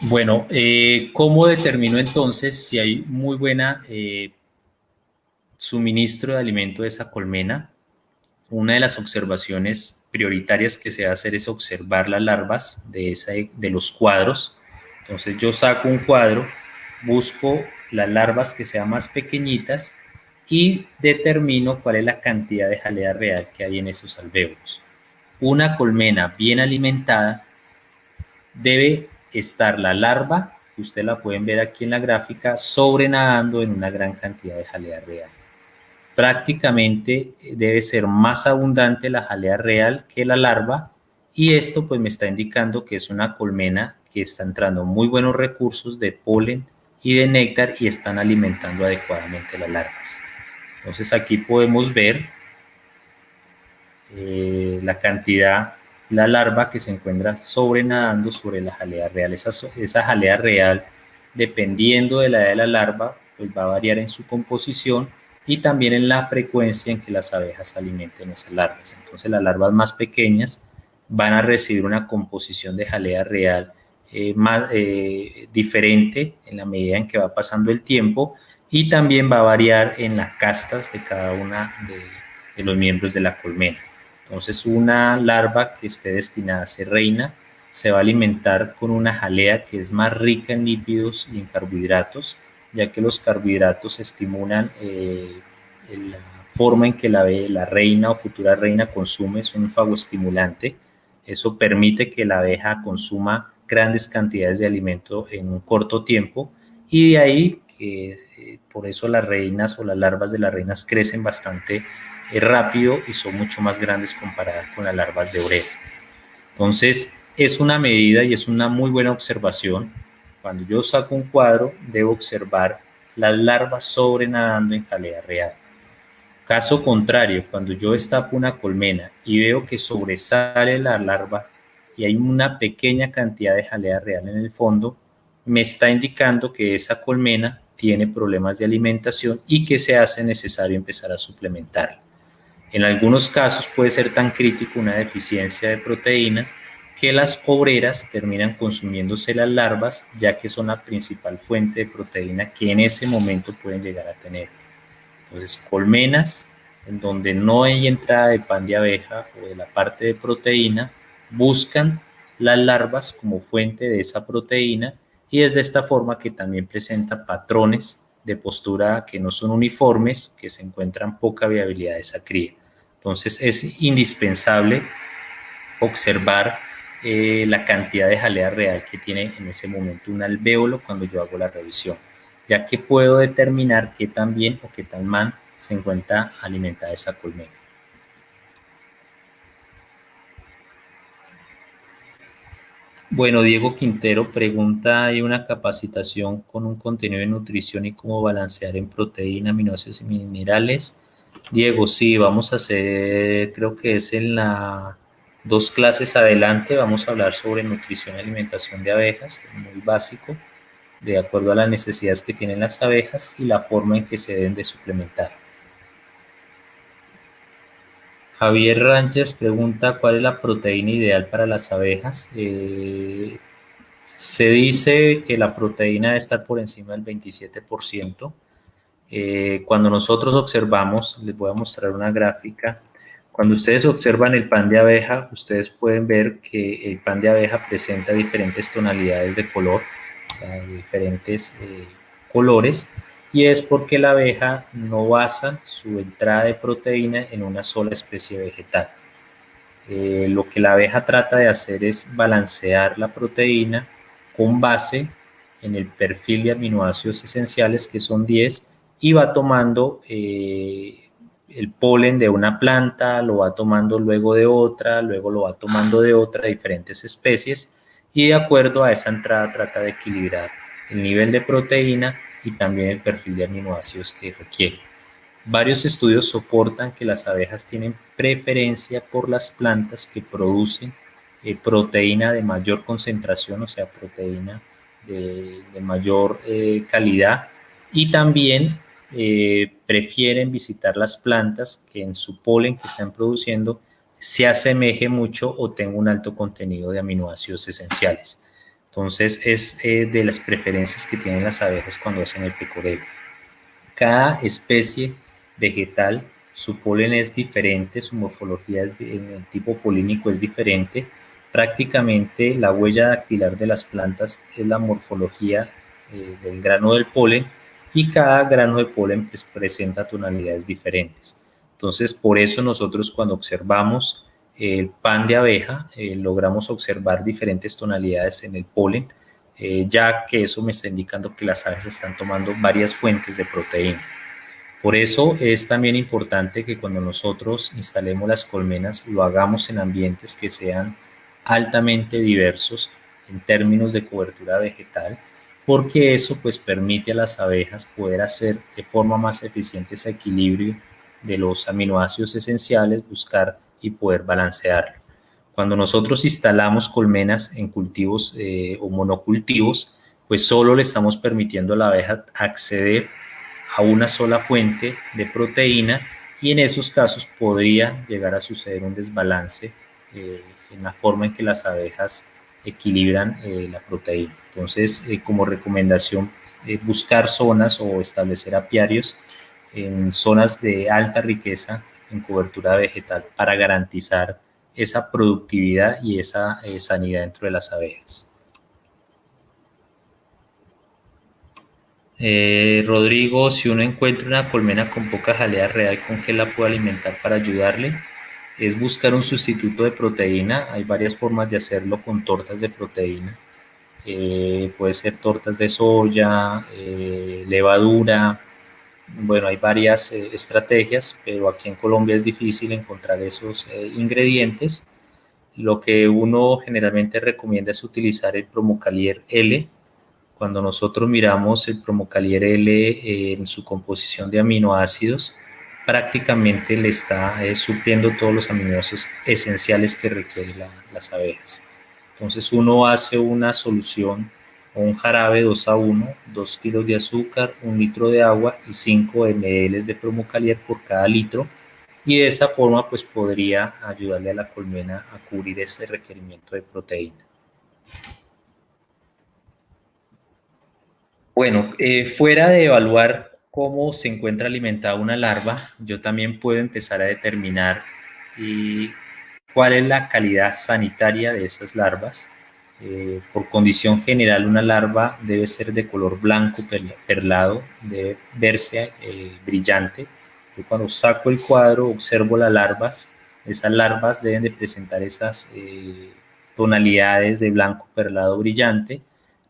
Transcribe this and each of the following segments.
Bueno, ¿cómo determino entonces si hay muy buena suministro de alimento de esa colmena? Una de las observaciones prioritarias que se va a hacer es observar las larvas de los cuadros. Entonces yo saco un cuadro, busco las larvas que sean más pequeñitas y determino cuál es la cantidad de jalea real que hay en esos alvéolos. Una colmena bien alimentada debe estar la larva, que ustedes la pueden ver aquí en la gráfica, sobrenadando en una gran cantidad de jalea real. Prácticamente debe ser más abundante la jalea real que la larva, y esto pues me está indicando que es una colmena que está entrando muy buenos recursos de polen y de néctar y están alimentando adecuadamente las larvas. Entonces aquí podemos ver la cantidad, la larva que se encuentra sobrenadando sobre la jalea real. Esa jalea real, dependiendo de la edad de la larva, pues va a variar en su composición y también en la frecuencia en que las abejas alimenten esas larvas. Entonces las larvas más pequeñas van a recibir una composición de jalea real más diferente en la medida en que va pasando el tiempo, y también va a variar en las castas de cada una de los miembros de la colmena. Entonces una larva que esté destinada a ser reina se va a alimentar con una jalea que es más rica en lípidos y en carbohidratos, ya que los carbohidratos estimulan la forma en que la reina o futura reina consume, es un fagoestimulante. Eso permite que la abeja consuma grandes cantidades de alimento en un corto tiempo, y de ahí que por eso las reinas o las larvas de las reinas crecen bastante rápido y son mucho más grandes comparadas con las larvas de obrero. Entonces es una medida y es una muy buena observación. Cuando yo saco un cuadro, debo observar las larvas sobrenadando en jalea real. Caso contrario, cuando yo destapo una colmena y veo que sobresale la larva y hay una pequeña cantidad de jalea real en el fondo, me está indicando que esa colmena tiene problemas de alimentación y que se hace necesario empezar a suplementarla. En algunos casos puede ser tan crítico una deficiencia de proteína que las obreras terminan consumiéndose las larvas, ya que son la principal fuente de proteína que en ese momento pueden llegar a tener. Entonces, colmenas en donde no hay entrada de pan de abeja o de la parte de proteína, buscan las larvas como fuente de esa proteína, y es de esta forma que también presenta patrones de postura que no son uniformes, que se encuentran poca viabilidad de esa cría. Entonces es indispensable observar la cantidad de jalea real que tiene en ese momento un alvéolo cuando yo hago la revisión, ya que puedo determinar qué tan bien o qué tan mal se encuentra alimentada esa colmena. Bueno, Diego Quintero pregunta: ¿hay una capacitación con un contenido de nutrición y cómo balancear en proteína, aminoácidos y minerales? Diego, sí, vamos a hacer, creo que es en la 2 clases adelante, vamos a hablar sobre nutrición y alimentación de abejas, muy básico, de acuerdo a las necesidades que tienen las abejas y la forma en que se deben de suplementar. Javier Rangers pregunta: ¿cuál es la proteína ideal para las abejas? Se dice que la proteína debe estar por encima del 27%. Cuando nosotros observamos, les voy a mostrar una gráfica. Cuando ustedes observan el pan de abeja, ustedes pueden ver que el pan de abeja presenta diferentes tonalidades de color, o sea, diferentes colores, y es porque la abeja no basa su entrada de proteína en una sola especie vegetal. Lo que la abeja trata de hacer es balancear la proteína con base en el perfil de aminoácidos esenciales, que son 10, y va tomando el polen de una planta, lo va tomando luego de otra, luego lo va tomando de otra, diferentes especies, y de acuerdo a esa entrada trata de equilibrar el nivel de proteína y también el perfil de aminoácidos que requiere. Varios estudios soportan que las abejas tienen preferencia por las plantas que producen proteína de mayor concentración, o sea, proteína de mayor calidad, y también prefieren visitar las plantas que en su polen que están produciendo se asemeje mucho o tenga un alto contenido de aminoácidos esenciales. Entonces es de las preferencias que tienen las abejas cuando hacen el pecoreo. Cada especie vegetal, su polen es diferente, su morfología en el tipo polínico es diferente. Prácticamente la huella dactilar de las plantas es la morfología del grano del polen, y cada grano de polen pues, presenta tonalidades diferentes. Entonces, por eso nosotros cuando observamos el pan de abeja, logramos observar diferentes tonalidades en el polen, ya que eso me está indicando que las aves están tomando varias fuentes de proteína. Por eso es también importante que cuando nosotros instalemos las colmenas lo hagamos en ambientes que sean altamente diversos en términos de cobertura vegetal, porque eso pues permite a las abejas poder hacer de forma más eficiente ese equilibrio de los aminoácidos esenciales, buscar y poder balancearlo. Cuando nosotros instalamos colmenas en cultivos o monocultivos, pues solo le estamos permitiendo a la abeja acceder a una sola fuente de proteína, y en esos casos podría llegar a suceder un desbalance en la forma en que las abejas equilibran la proteína. Entonces, como recomendación, buscar zonas o establecer apiarios en zonas de alta riqueza en cobertura vegetal para garantizar esa productividad y esa sanidad dentro de las abejas. Rodrigo, si uno encuentra una colmena con poca jalea real, ¿con qué la puede alimentar para ayudarle? Es buscar un sustituto de proteína. Hay varias formas de hacerlo con tortas de proteína. Puede ser tortas de soya, levadura. Bueno, hay varias estrategias, pero aquí en Colombia es difícil encontrar esos ingredientes. Lo que uno generalmente recomienda es utilizar el Promocalier L. Cuando nosotros miramos el Promocalier L en su composición de aminoácidos, prácticamente le está supliendo todos los aminoácidos esenciales que requieren las abejas. Entonces uno hace una solución o un jarabe 2:1, 2 kilos de azúcar, 1 litro de agua y 5 ml de Promocalier por cada litro, y de esa forma pues podría ayudarle a la colmena a cubrir ese requerimiento de proteína. Bueno, fuera de evaluar cómo se encuentra alimentada una larva, yo también puedo empezar a determinar cuál es la calidad sanitaria de esas larvas. Por condición general, una larva debe ser de color blanco perlado, debe verse brillante. Yo cuando saco el cuadro observo las larvas. Esas larvas deben de presentar esas tonalidades de blanco perlado brillante.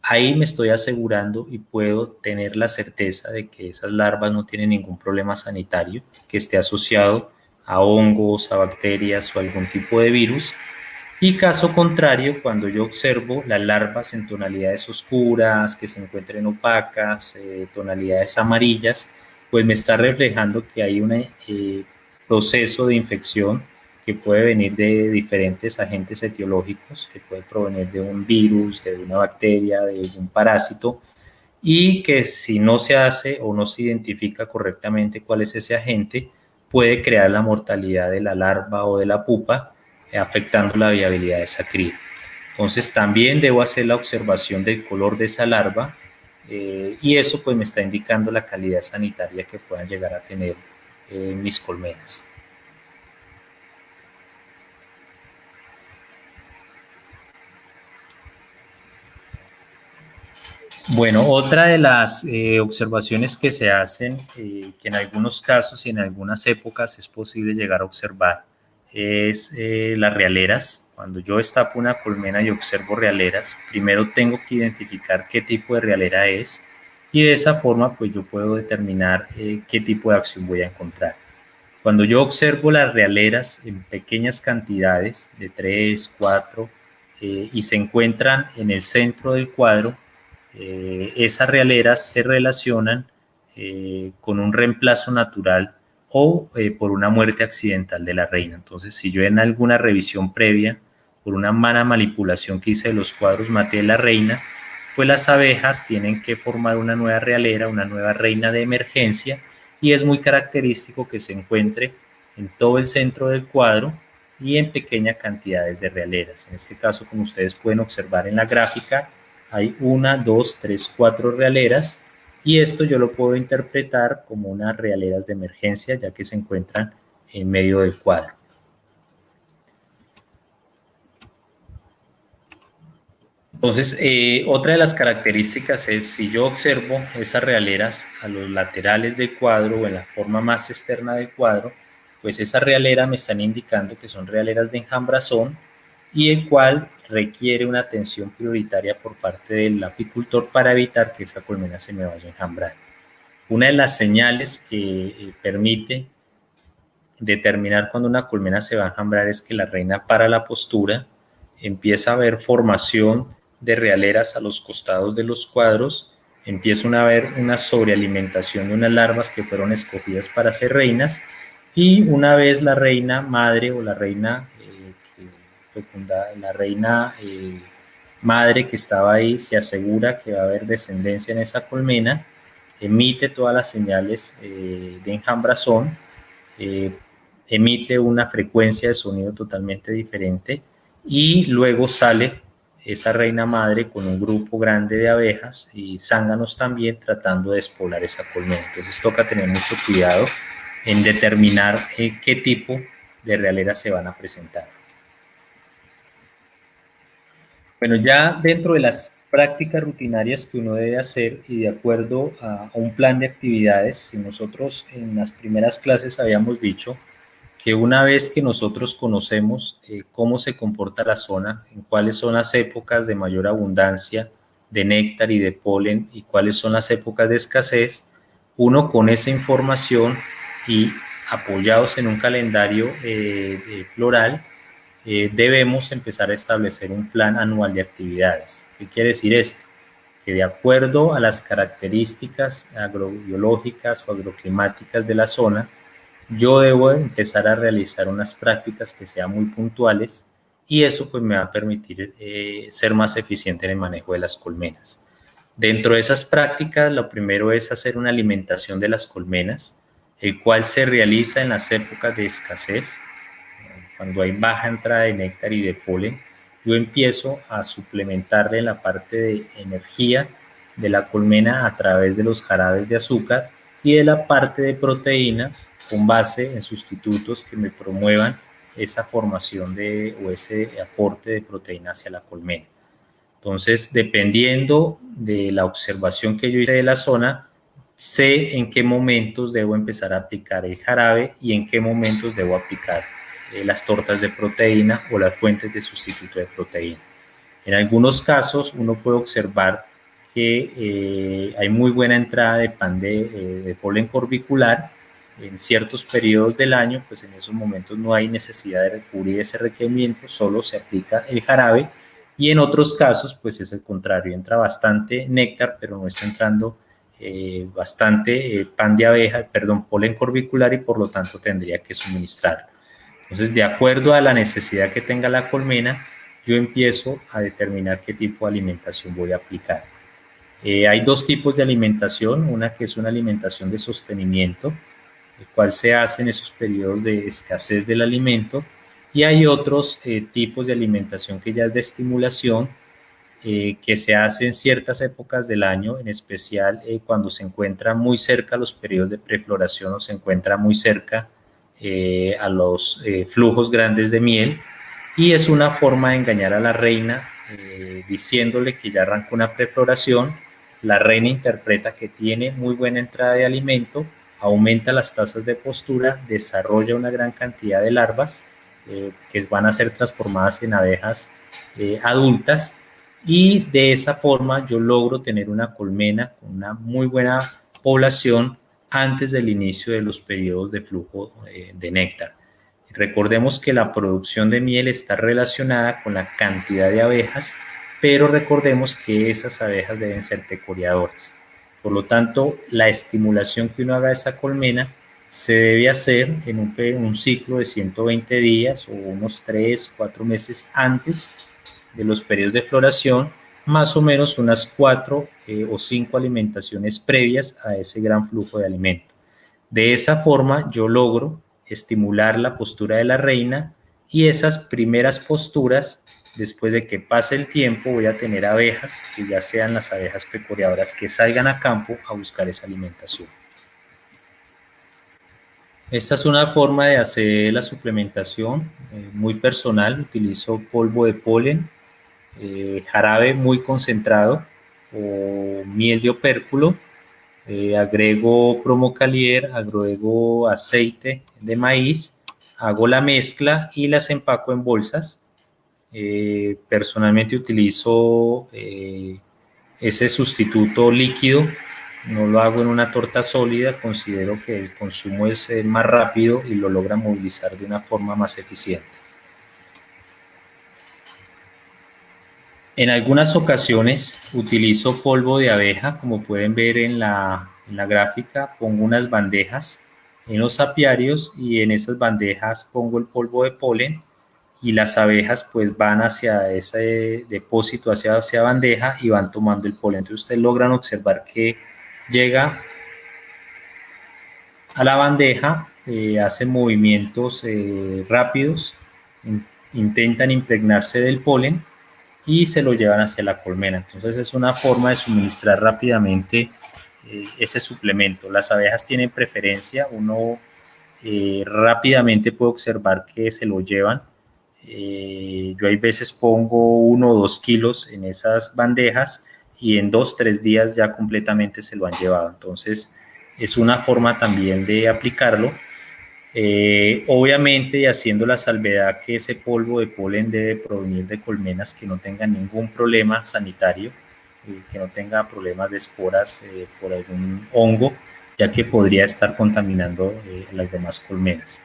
Ahí me estoy asegurando y puedo tener la certeza de que esas larvas no tienen ningún problema sanitario que esté asociado a hongos, a bacterias o algún tipo de virus. Y caso contrario, cuando yo observo las larvas en tonalidades oscuras, que se encuentren opacas, tonalidades amarillas, pues me está reflejando que hay un proceso de infección que puede venir de diferentes agentes etiológicos, que puede provenir de un virus, de una bacteria, de un parásito, y que si no se hace o no se identifica correctamente cuál es ese agente, puede crear la mortalidad de la larva o de la pupa, afectando la viabilidad de esa cría. Entonces también debo hacer la observación del color de esa larva, y eso pues me está indicando la calidad sanitaria que puedan llegar a tener mis colmenas. Bueno, otra de las observaciones que se hacen, que en algunos casos y en algunas épocas es posible llegar a observar, es las realeras. Cuando yo destapo una colmena y observo realeras, primero tengo que identificar qué tipo de realera es, y de esa forma pues yo puedo determinar qué tipo de acción voy a encontrar. Cuando yo observo las realeras en pequeñas cantidades, de 3, 4, y se encuentran en el centro del cuadro, esas realeras se relacionan con un reemplazo natural o por una muerte accidental de la reina. Entonces, si yo en alguna revisión previa, por una mala manipulación que hice de los cuadros, maté a la reina, pues las abejas tienen que formar una nueva realera, una nueva reina de emergencia, y es muy característico que se encuentre en todo el centro del cuadro y en pequeñas cantidades de realeras. En este caso, como ustedes pueden observar en la gráfica, hay 1, 2, 3, 4 realeras, y esto yo lo puedo interpretar como unas realeras de emergencia, ya que se encuentran en medio del cuadro. Entonces, otra de las características es, si yo observo esas realeras a los laterales del cuadro o en la forma más externa del cuadro, pues esas realeras me están indicando que son realeras de enjambrazón y el cual requiere una atención prioritaria por parte del apicultor para evitar que esa colmena se me vaya a enjambrar. Una de las señales que permite determinar cuando una colmena se va a enjambrar es que la reina para la postura, empieza a haber formación de realeras a los costados de los cuadros, empieza a haber una sobrealimentación de unas larvas que fueron escogidas para ser reinas, y una vez la reina madre o la reina fecundada, la reina madre que estaba ahí se asegura que va a haber descendencia en esa colmena, emite todas las señales de enjambrazón, emite una frecuencia de sonido totalmente diferente, y luego sale esa reina madre con un grupo grande de abejas y zánganos también tratando de despoblar esa colmena. Entonces toca tener mucho cuidado en determinar qué tipo de realeras se van a presentar. Bueno, ya dentro de las prácticas rutinarias que uno debe hacer y de acuerdo a un plan de actividades, si nosotros en las primeras clases habíamos dicho que una vez que nosotros conocemos cómo se comporta la zona, en cuáles son las épocas de mayor abundancia de néctar y de polen y cuáles son las épocas de escasez, uno con esa información y apoyados en un calendario floral, debemos empezar a establecer un plan anual de actividades. ¿Qué quiere decir esto? Que de acuerdo a las características agrobiológicas o agroclimáticas de la zona, yo debo empezar a realizar unas prácticas que sean muy puntuales, y eso pues me va a permitir ser más eficiente en el manejo de las colmenas. Dentro de esas prácticas, lo primero es hacer una alimentación de las colmenas, el cual se realiza en las épocas de escasez, cuando hay baja entrada de néctar y de polen. Yo empiezo a suplementarle la parte de energía de la colmena a través de los jarabes de azúcar y de la parte de proteína con base en sustitutos que me promuevan esa formación o ese aporte de proteína hacia la colmena. Entonces, dependiendo de la observación que yo hice de la zona, sé en qué momentos debo empezar a aplicar el jarabe y en qué momentos debo aplicar las tortas de proteína o las fuentes de sustituto de proteína. En algunos casos uno puede observar que hay muy buena entrada de pan de polen corbicular en ciertos periodos del año, pues en esos momentos no hay necesidad de cubrir ese requerimiento, solo se aplica el jarabe, y en otros casos pues es el contrario, entra bastante néctar pero no está entrando bastante pan de abeja, perdón, polen corbicular, y por lo tanto tendría que suministrarlo. Entonces, de acuerdo a la necesidad que tenga la colmena, yo empiezo a determinar qué tipo de alimentación voy a aplicar. Hay dos tipos de alimentación, una que es una alimentación de sostenimiento, el cual se hace en esos periodos de escasez del alimento, y hay otros tipos de alimentación que ya es de estimulación, que se hace en ciertas épocas del año, en especial cuando se encuentra muy cerca los periodos de prefloración o se encuentra muy cerca a los flujos grandes de miel, y es una forma de engañar a la reina diciéndole que ya arrancó una prefloración. La reina interpreta que tiene muy buena entrada de alimento, aumenta las tasas de postura, desarrolla una gran cantidad de larvas que van a ser transformadas en abejas adultas, y de esa forma yo logro tener una colmena con una muy buena población antes del inicio de los periodos de flujo de néctar. Recordemos que la producción de miel está relacionada con la cantidad de abejas, pero recordemos que esas abejas deben ser pecoreadoras. Por lo tanto, la estimulación que uno haga de esa colmena se debe hacer en un ciclo de 120 días o unos 3, 4 meses antes de los periodos de floración, más o menos unas 4 o 5 alimentaciones previas a ese gran flujo de alimento. De esa forma yo logro estimular la postura de la reina, y esas primeras posturas, después de que pase el tiempo, voy a tener abejas, que ya sean las abejas pecoreadoras, que salgan a campo a buscar esa alimentación. Esta es una forma de hacer la suplementación muy personal. Utilizo polvo de polen, jarabe muy concentrado o miel de opérculo. Agrego Promocalier, agrego aceite de maíz, hago la mezcla y las empaco en bolsas. Personalmente utilizo ese sustituto líquido, no lo hago en una torta sólida, considero que el consumo es más rápido y lo logra movilizar de una forma más eficiente. En algunas ocasiones utilizo polvo de abeja, como pueden ver en la gráfica. Pongo unas bandejas en los apiarios y en esas bandejas pongo el polvo de polen, y las abejas pues van hacia ese depósito, hacia bandeja, y van tomando el polen. Entonces ustedes logran observar que llega a la bandeja, hacen movimientos rápidos, intentan impregnarse del polen y se lo llevan hacia la colmena. Entonces es una forma de suministrar rápidamente ese suplemento. Las abejas tienen preferencia, uno rápidamente puede observar que se lo llevan. Yo hay veces pongo 1 o 2 kilos en esas bandejas y en 2 o 3 días ya completamente se lo han llevado. Entonces es una forma también de aplicarlo. Obviamente, y haciendo la salvedad que ese polvo de polen debe provenir de colmenas que no tengan ningún problema sanitario, que no tenga problemas de esporas por algún hongo, ya que podría estar contaminando las demás colmenas.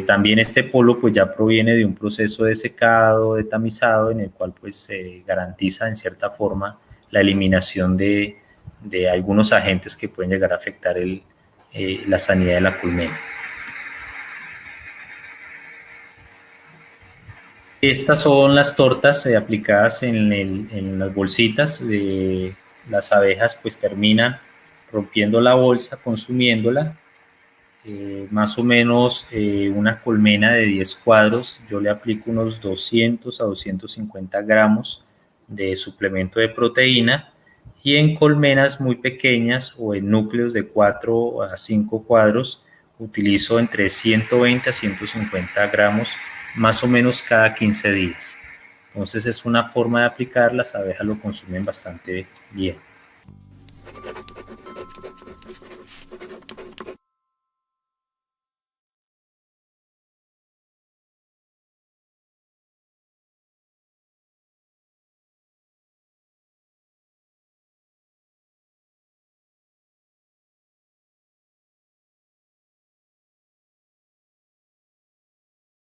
También este polvo pues ya proviene de un proceso de secado, de tamizado, en el cual pues se garantiza en cierta forma la eliminación de algunos agentes que pueden llegar a afectar la sanidad de la colmena. Estas son las tortas aplicadas en las bolsitas. Las abejas pues terminan rompiendo la bolsa, consumiéndola. Más o menos una colmena de 10 cuadros, yo le aplico unos 200 a 250 gramos de suplemento de proteína, y en colmenas muy pequeñas o en núcleos de 4 a 5 cuadros utilizo entre 120 a 150 gramos más o menos cada 15 días. Entonces es una forma de aplicar, las abejas lo consumen bastante bien.